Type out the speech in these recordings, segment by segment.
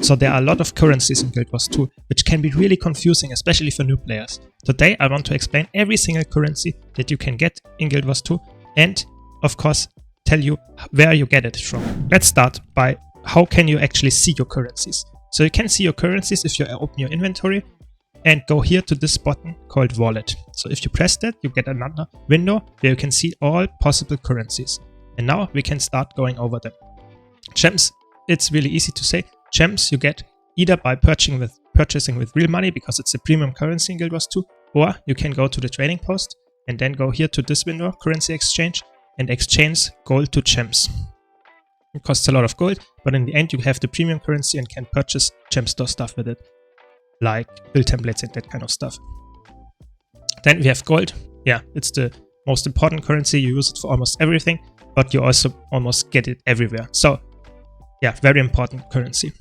So there are a lot of currencies in Guild Wars 2, which can be really confusing, especially for new players. Today I want to explain every single currency that you can get in Guild Wars 2 and, of course, tell you where you get it from. Let's start by how can you actually see your currencies. So you can see your currencies if you open your inventory and go here to this button called Wallet. So if you press that, you get another window where you can see all possible currencies. And now we can start going over them. Gems, it's really easy to say. Gems you get either by purchasing with real money because it's a premium currency in Guild Wars 2, or you can go to the trading post and then go here to this window, Currency Exchange, and exchange gold to gems. It costs a lot of gold, but in the end you have the premium currency and can purchase gem store stuff with it, like build templates and that kind of stuff. Then we have gold. Yeah, it's the most important currency. You use it for almost everything, but you also almost get it everywhere. So yeah, very important currency.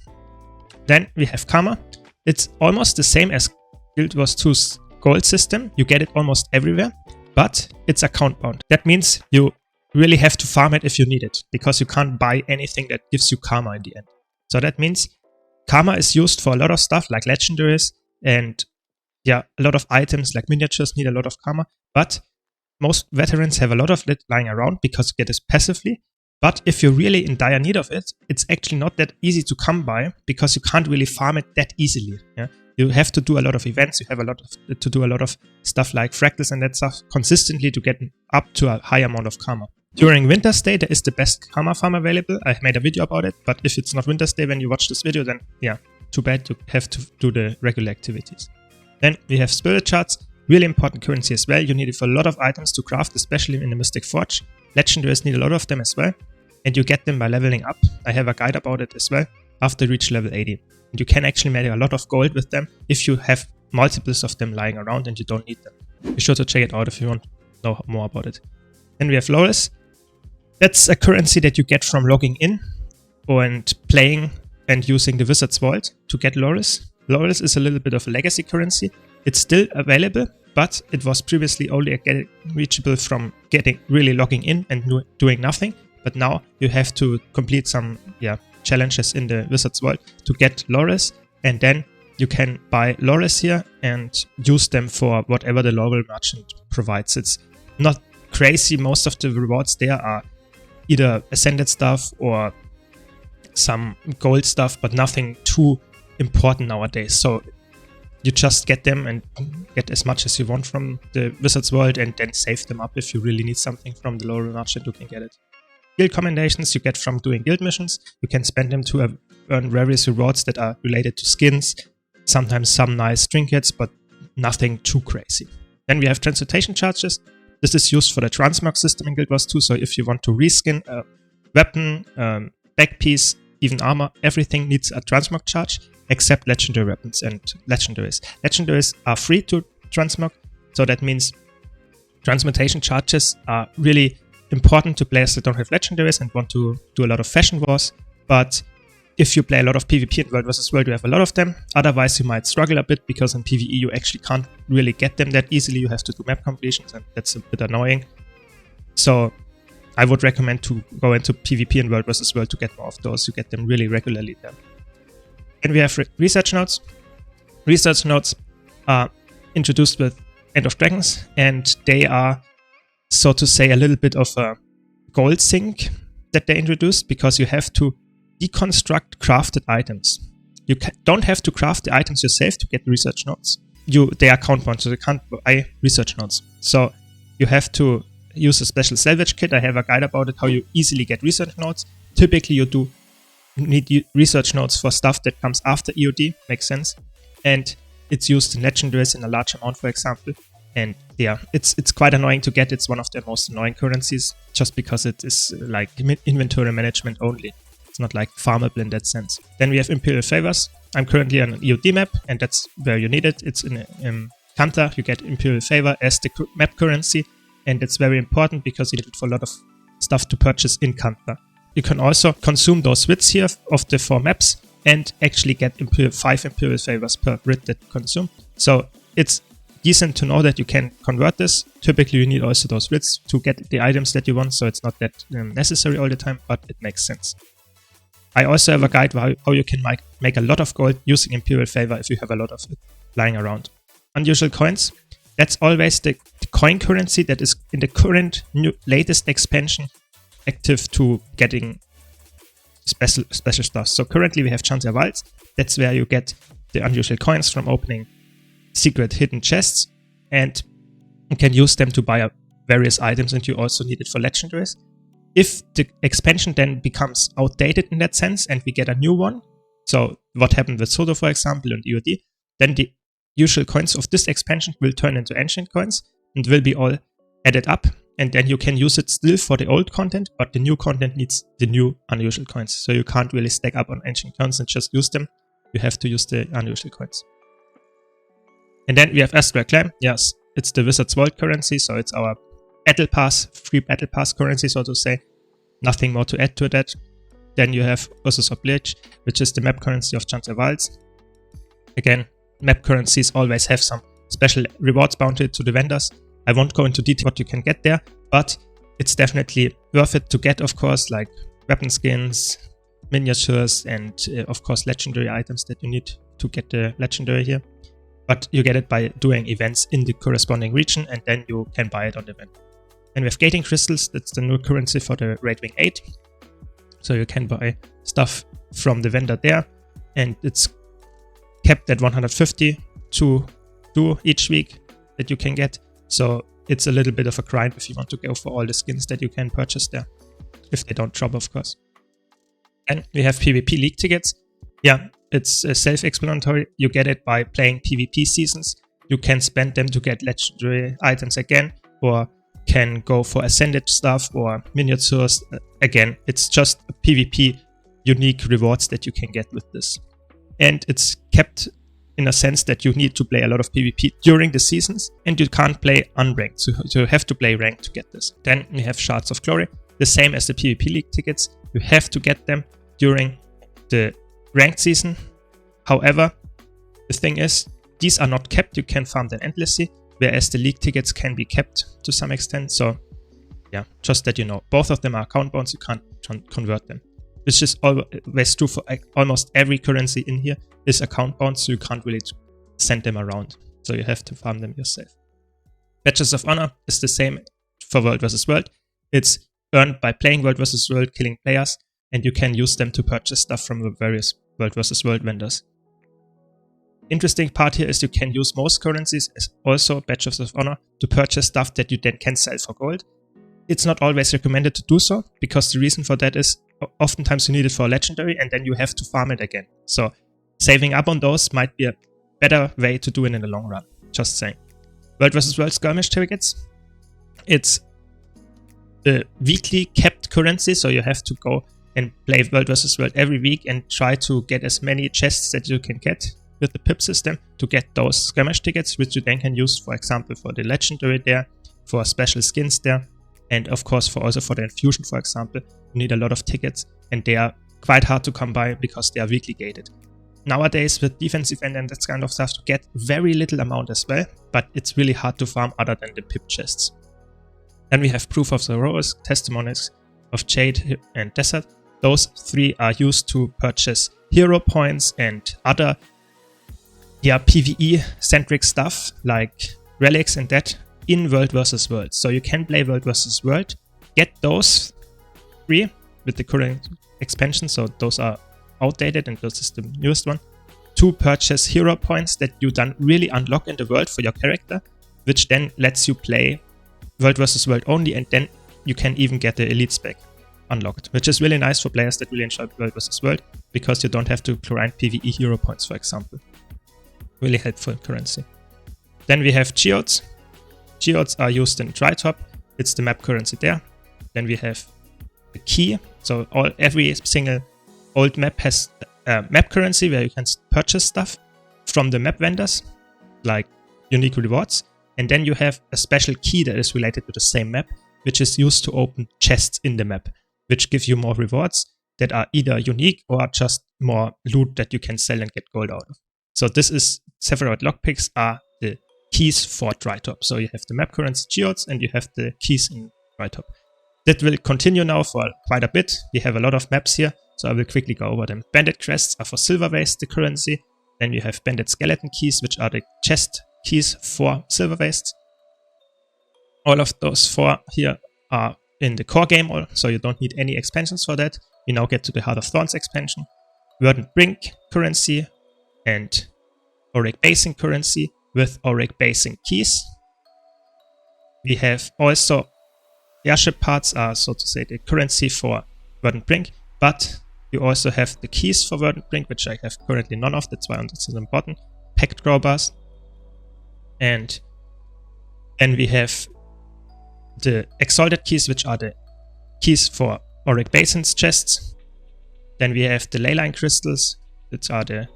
Then we have karma. It's almost the same as Guild Wars 2's gold system. You get it almost everywhere, but it's account bound. That means you really have to farm it if you need it, because you can't buy anything that gives you karma in the end. So that means karma is used for a lot of stuff like legendaries, and yeah, a lot of items like miniatures need a lot of karma, but most veterans have a lot of it lying around because you get it passively. But if you're really in dire need of it, it's actually not that easy to come by because you can't really farm it that easily. Yeah? You have to do a lot of events, you have to do a lot of stuff like fractals and that stuff consistently to get up to a high amount of karma. During Winter's Day, there is the best karma farm available. I made a video about it, but if it's not Winter's Day when you watch this video, then yeah, too bad, you have to do the regular activities. Then we have spirit charts, really important currency as well. You need it for a lot of items to craft, especially in the Mystic Forge. Legendaries need a lot of them as well, and you get them by leveling up. I have a guide about it as well after you reach level 80. And you can actually make a lot of gold with them if you have multiples of them lying around and you don't need them. Be sure to check it out if you want to know more about it. Then we have Loris. That's a currency that you get from logging in and playing and using the Wizard's Vault to get Loris. Loris is a little bit of a legacy currency. It's still available, but it was previously only reachable from really logging in and doing nothing. But now you have to complete some challenges in the Wizard's Vault to get Loris, and then you can buy Loris here and use them for whatever the local merchant provides. It's not crazy. Most of the rewards there are either ascended stuff or some gold stuff, but nothing too important nowadays. So you just get them and get as much as you want from the Wizard's World and then save them up if you really need something from the local merchant. You can get it. Guild commendations you get from doing guild missions. You can spend them to earn various rewards that are related to skins, sometimes some nice trinkets, but nothing too crazy. Then we have transportation charges. This is used for the transmog system in Guild Wars 2, so if you want to reskin a weapon, back piece, even armor, everything needs a transmog charge, except legendary weapons and legendaries. Legendaries are free to transmog, so that means transmutation charges are really important to players that don't have legendaries and want to do a lot of fashion wars, but if you play a lot of PvP in World vs. World, you have a lot of them. Otherwise, you might struggle a bit because in PvE you actually can't really get them that easily. You have to do map completions, and that's a bit annoying. So I would recommend to go into PvP in World vs. World to get more of those. You get them really regularly there. Then we have research nodes. Research nodes are introduced with End of Dragons, and they are, so to say, a little bit of a gold sink that they introduced, because you have to deconstruct crafted items. You don't have to craft the items yourself to get research nodes. They are count bound, so you can't buy research nodes. So you have to use a special salvage kit. I have a guide about it, how you easily get research nodes. Typically you need research nodes for stuff that comes after EOD, makes sense. And it's used in legendaries in a large amount, for example. And yeah, it's quite annoying to get. It's one of the most annoying currencies, just because it is like inventory management only. It's not like farmable in that sense. Then we have Imperial Favors. I'm currently on an EOD map, and that's where you need it. It's in Kanta. You get Imperial Favor as the map currency, and it's very important because you need it for a lot of stuff to purchase in Kanta. You can also consume those writs here of the 4 maps and actually get 5 Imperial Favors per writ that you consume. So it's decent to know that you can convert this. Typically you need also those writs to get the items that you want, so it's not that necessary all the time, but it makes sense. I also have a guide how you can make a lot of gold using Imperial Favor if you have a lot of it lying around. Unusual coins, that's always the coin currency that is in the current latest expansion active to getting special stuff. So currently we have Janthir Wilds. That's where you get the unusual coins from opening secret hidden chests, and you can use them to buy various items, and you also need it for legendaries. If the expansion then becomes outdated in that sense and we get a new one, so what happened with Soto, for example, and EOD, then the usual coins of this expansion will turn into ancient coins and will be all added up, and then you can use it still for the old content, but the new content needs the new unusual coins. So you can't really stack up on ancient coins and just use them. You have to use the unusual coins. And then we have Astral Acclaim. Yes, it's the Wizards Vault currency, so it's our battle pass, free battle pass currency, so to say. Nothing more to add to that. Then you have Ursus Oblige, which is the map currency of Janthir Wilds. Again, map currencies always have some special rewards bounded to the vendors. I won't go into detail what you can get there, but it's definitely worth it to get, of course, like weapon skins, miniatures, and of course legendary items that you need to get the legendary here. But you get it by doing events in the corresponding region, and then you can buy it on the event. And we have Gating Crystals, that's the new currency for the Raidwing 8. So you can buy stuff from the vendor there, and it's kept at 150 to do each week that you can get. So it's a little bit of a grind if you want to go for all the skins that you can purchase there, if they don't drop, of course. And we have PvP League tickets. Yeah, it's self-explanatory. You get it by playing PvP seasons. You can spend them to get legendary items again, or can go for ascended stuff or miniatures. Again, it's just PvP unique rewards that you can get with this. And it's kept in a sense that you need to play a lot of PvP during the seasons, and you can't play unranked, so you have to play ranked to get this. Then we have Shards of Glory, the same as the PvP League tickets. You have to get them during the ranked season. However, the thing is, these are not kept. You can farm them endlessly, whereas the League tickets can be kept to some extent. So yeah, just that you know, both of them are account bonds. You can't convert them. Which is always true for almost every currency in here is account bound, so you can't really send them around. So you have to farm them yourself. Badges of Honor is the same for World vs. World. It's earned by playing World vs. World, killing players, and you can use them to purchase stuff from the various World vs. World vendors. Interesting part here is you can use most currencies as also Badges of Honor to purchase stuff that you then can sell for gold. It's not always recommended to do so, because the reason for that is oftentimes you need it for a legendary and then you have to farm it again. So saving up on those might be a better way to do it in the long run. Just saying. World vs. World skirmish tickets. It's a weekly kept currency, so you have to go and play World vs. World every week and try to get as many chests that you can get with the pip system to get those skirmish tickets, which you then can use, for example, for the legendary there, for special skins there, and of course also for the infusion, for example. You need a lot of tickets, and they are quite hard to come by because they are weekly gated. Nowadays with defensive and that kind of stuff, to get very little amount as well, but it's really hard to farm other than the pip chests. Then we have Proof of the Rose, Testimonies of Jade and Desert. Those three are used to purchase hero points and other PvE centric stuff like relics and that in World vs. World. So you can play World vs. World, get those free with the current expansion, so those are outdated and this is the newest one, to purchase hero points that you then really unlock in the world for your character, which then lets you play World vs. World only, and then you can even get the elite spec unlocked, which is really nice for players that really enjoy World vs. World, because you don't have to grind PvE hero points, for example. Really helpful currency. Then we have Geodes. Geodes are used in Drytop. It's the map currency there. Then we have the key. So every single old map has a map currency where you can purchase stuff from the map vendors, like unique rewards. And then you have a special key that is related to the same map, which is used to open chests in the map, which give you more rewards that are either unique or just more loot that you can sell and get gold out of. So this is Sephiroth lockpicks are the keys for Drytop. So you have the map currency Geodes and you have the keys in Drytop. That will continue now for quite a bit. We have a lot of maps here, so I will quickly go over them. Bandit crests are for silver waste, the currency. Then we have bandit skeleton keys, which are the chest keys for silver waste. All of those 4 here are in the core game, so you don't need any expansions for that. We now get to the Heart of Thorns expansion. Verdant Brink currency and Auric Basing currency with Auric Basing keys. We have also airship parts are, so to say, the currency for Verdant Brink, but you also have the keys for Verdant Brink, which I have currently none of, that's why it's important. Packed crowbars. And then we have the Exalted keys, which are the keys for Auric Basin's chests. Then we have the Leyline crystals, which are the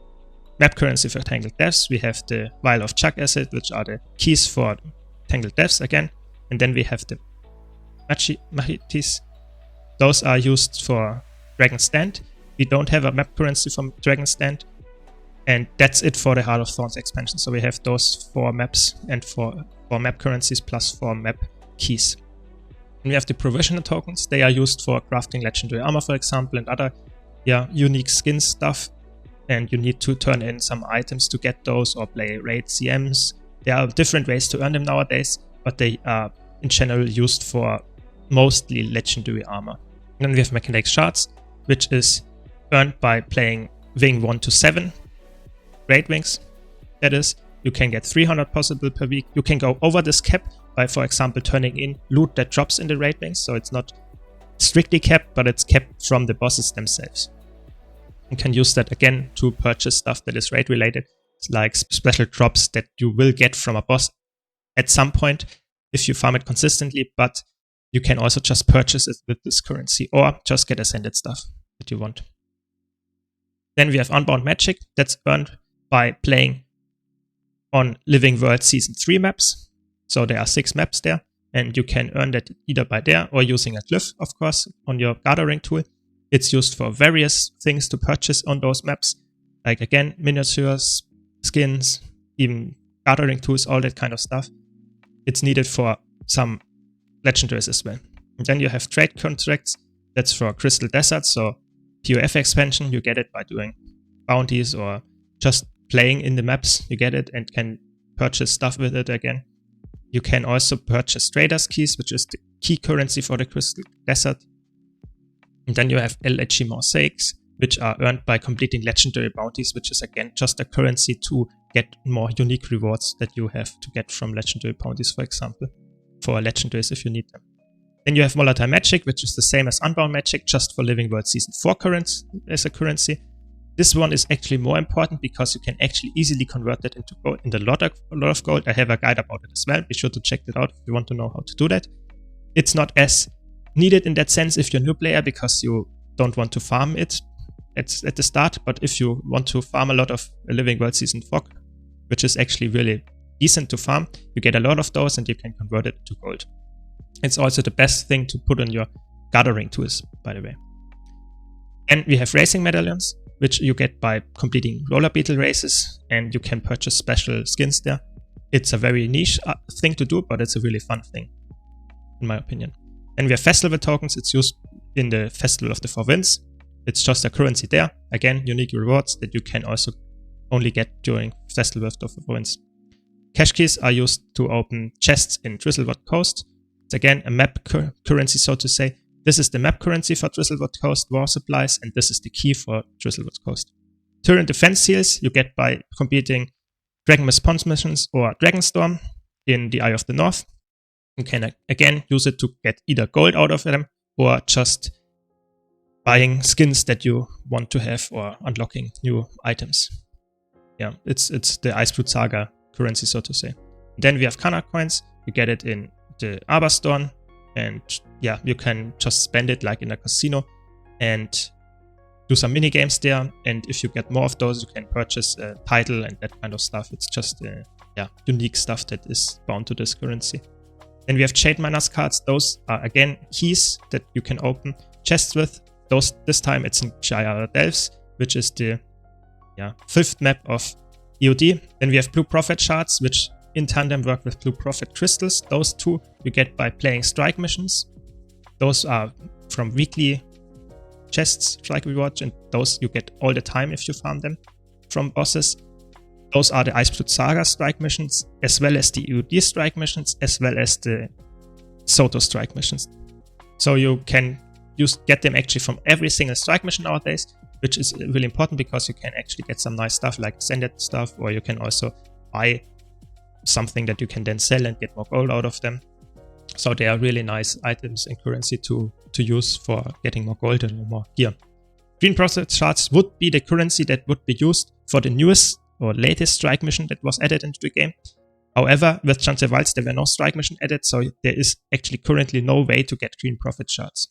map currency for Tangled Depths. We have the Vial of Chuck Acid, which are the keys for Tangled Depths again. And then we have the Machetes. Those are used for Dragon's Stand. We don't have a map currency from Dragon's Stand. And that's it for the Heart of Thorns expansion. So we have those 4 maps and 4 map currencies plus 4 map keys. And we have the provisional tokens. They are used for crafting legendary armor, for example, and other unique skin stuff. And you need to turn in some items to get those or play raid CMs. There are different ways to earn them nowadays, but they are in general used for mostly legendary armor. And then we have mechanic shards, which is earned by playing wing 1 to 7 raid wings. That is, you can get 300 possible per week. You can go over this cap by, for example, turning in loot that drops in the raid wings. So it's not strictly capped, but it's capped from the bosses themselves. You can use that again to purchase stuff that is raid related. It's like special drops that you will get from a boss at some point if you farm it consistently, but you can also just purchase it with this currency or just get ascended stuff that you want. Then we have Unbound Magic that's earned by playing on Living World Season 3 maps. So there are 6 maps there, and you can earn that either by there or using a glyph, of course, on your gathering tool. It's used for various things to purchase on those maps, like again, miniatures, skins, even gathering tools, all that kind of stuff. It's needed for some legendaries as well. And then you have trade contracts. That's for Crystal Desert, so POF expansion, you get it by doing bounties or just playing in the maps. You get it and can purchase stuff with it again. You can also purchase Trader's Keys, which is the key currency for the Crystal Desert. And then you have LHG Mosaics, which are earned by completing legendary bounties, which is again just a currency to get more unique rewards that you have to get from legendary bounties, for example, for legendaries if you need them. Then you have Volatile Magic, which is the same as Unbound Magic, just for Living World Season 4 as a currency. This one is actually more important because you can actually easily convert that into gold, into a lot of gold. I have a guide about it as well. Be sure to check that out if you want to know how to do that. It's not as needed in that sense if you're a new player because you don't want to farm it at the start. But if you want to farm a lot of Living World Season 4, which is actually really decent to farm, you get a lot of those and you can convert it to gold. It's also the best thing to put on your gathering tools, by the way. And we have racing medallions, which you get by completing roller beetle races, and you can purchase special skins there. It's a very niche thing to do, but it's a really fun thing, in my opinion. And we have festival tokens. It's used in the Festival of the Four Winds. It's just a currency there. Again, unique rewards that you can also only get during Festival of the Four Winds. Cash keys are used to open chests in Drizzlewood Coast. It's again a map currency, so to say. This is the map currency for Drizzlewood Coast war supplies, and this is the key for Drizzlewood Coast. Turret defense seals you get by completing Dragon Response missions or Dragonstorm in the Eye of the North. You can again use it to get either gold out of them or just buying skins that you want to have or unlocking new items. Yeah, it's the Icebrood Saga currency, so to say. Then we have Canach coins. You get it in the Arbastorn, and yeah, you can just spend it like in a casino and do some mini games there. And if you get more of those, you can purchase a title and that kind of stuff. It's just unique stuff that is bound to this currency. Then we have Jade Miners cards. Those are again keys that you can open chests with. Those this time it's in Gyala Delves, which is the 5th map of EOD. Then we have Blue Prophet shards, which in tandem work with Blue Prophet crystals. Those two you get by playing strike missions. Those are from weekly chests, strike rewards, and those you get all the time if you farm them from bosses. Those are the Icebrood Saga strike missions, as well as the EUD strike missions, as well as the Soto strike missions. So you can get them actually from every single strike mission nowadays, which is really important because you can actually get some nice stuff like Sended stuff, or you can also buy something that you can then sell and get more gold out of them. So they are really nice items in currency to use for getting more gold and more gear. Green profit shards would be the currency that would be used for the newest or latest strike mission that was added into the game. However, with Janthir, there were no strike mission added, so there is actually currently no way to get green profit shards.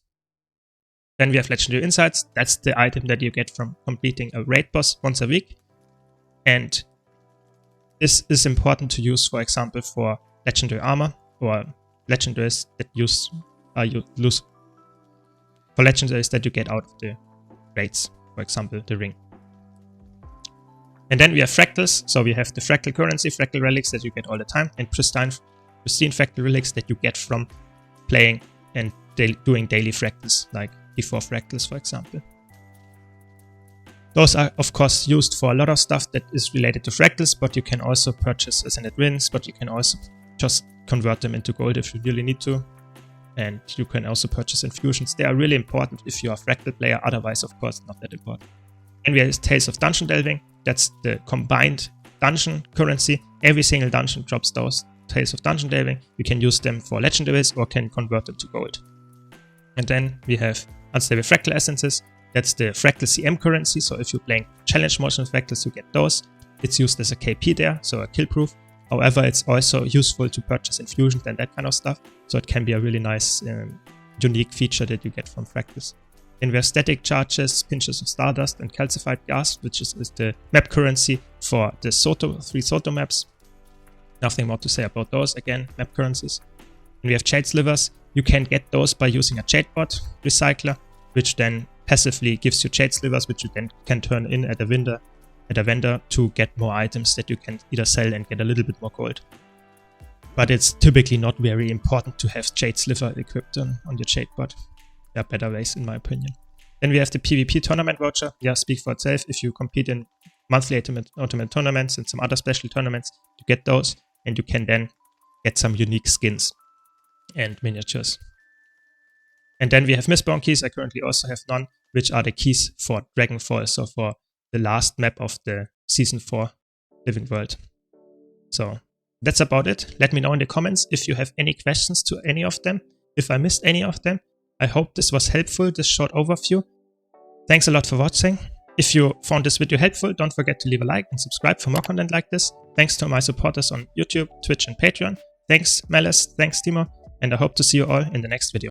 Then we have Legendary Insights. That's the item that you get from completing a raid boss once a week. And this is important to use, for example, for Legendary Armor or Legendaries that for Legendaries that you get out of the raids, for example, the ring. And then we have Fractals. So we have the Fractal currency, Fractal relics that you get all the time, and pristine Fractal relics that you get from playing and doing daily Fractals, like before Fractals, for example. Those are, of course, used for a lot of stuff that is related to Fractals, but you can also purchase Ascended Winds, but you can also just convert them into gold if you really need to. And you can also purchase infusions. They are really important if you are a Fractal player, otherwise, of course, not that important. And we have Tales of Dungeon Delving. That's the combined dungeon currency. Every single dungeon drops those Tales of Dungeon Delving. You can use them for legendaries or can convert them to gold. And then we have Unstable Fractal Essences. That's the Fractal CM currency. So if you're playing challenge motion Fractals, you get those. It's used as a KP there, so a kill proof. However, it's also useful to purchase infusions and that kind of stuff. So it can be a really nice, unique feature that you get from Fractals. Then we have Static Charges, Pinches of Stardust, and Calcified Gas, which is the map currency for the 3 Soto maps. Nothing more to say about those. Again, map currencies. And we have Jade Slivers. You can get those by using a Jadebot recycler, which then passively gives you Jade Slivers, which you then can turn in at a vendor to get more items that you can either sell and get a little bit more gold. But it's typically not very important to have Jade Sliver equipped on your Jadebot. There are better ways, in my opinion. Then we have the PvP tournament voucher. Yeah, speak for itself. If you compete in monthly ultimate tournaments and some other special tournaments, you get those, and you can then get some unique skins and miniatures. And then we have Mistborn keys. I currently also have none, which are the keys for Dragonfall, so for the last map of the Season 4 Living World. So that's about it. Let me know in the comments if you have any questions to any of them, if I missed any of them. I hope this was helpful, this short overview. Thanks a lot for watching. If you found this video helpful, don't forget to leave a like and subscribe for more content like this. Thanks to my supporters on YouTube, Twitch and Patreon. Thanks Malice, thanks Timo, and I hope to see you all in the next video.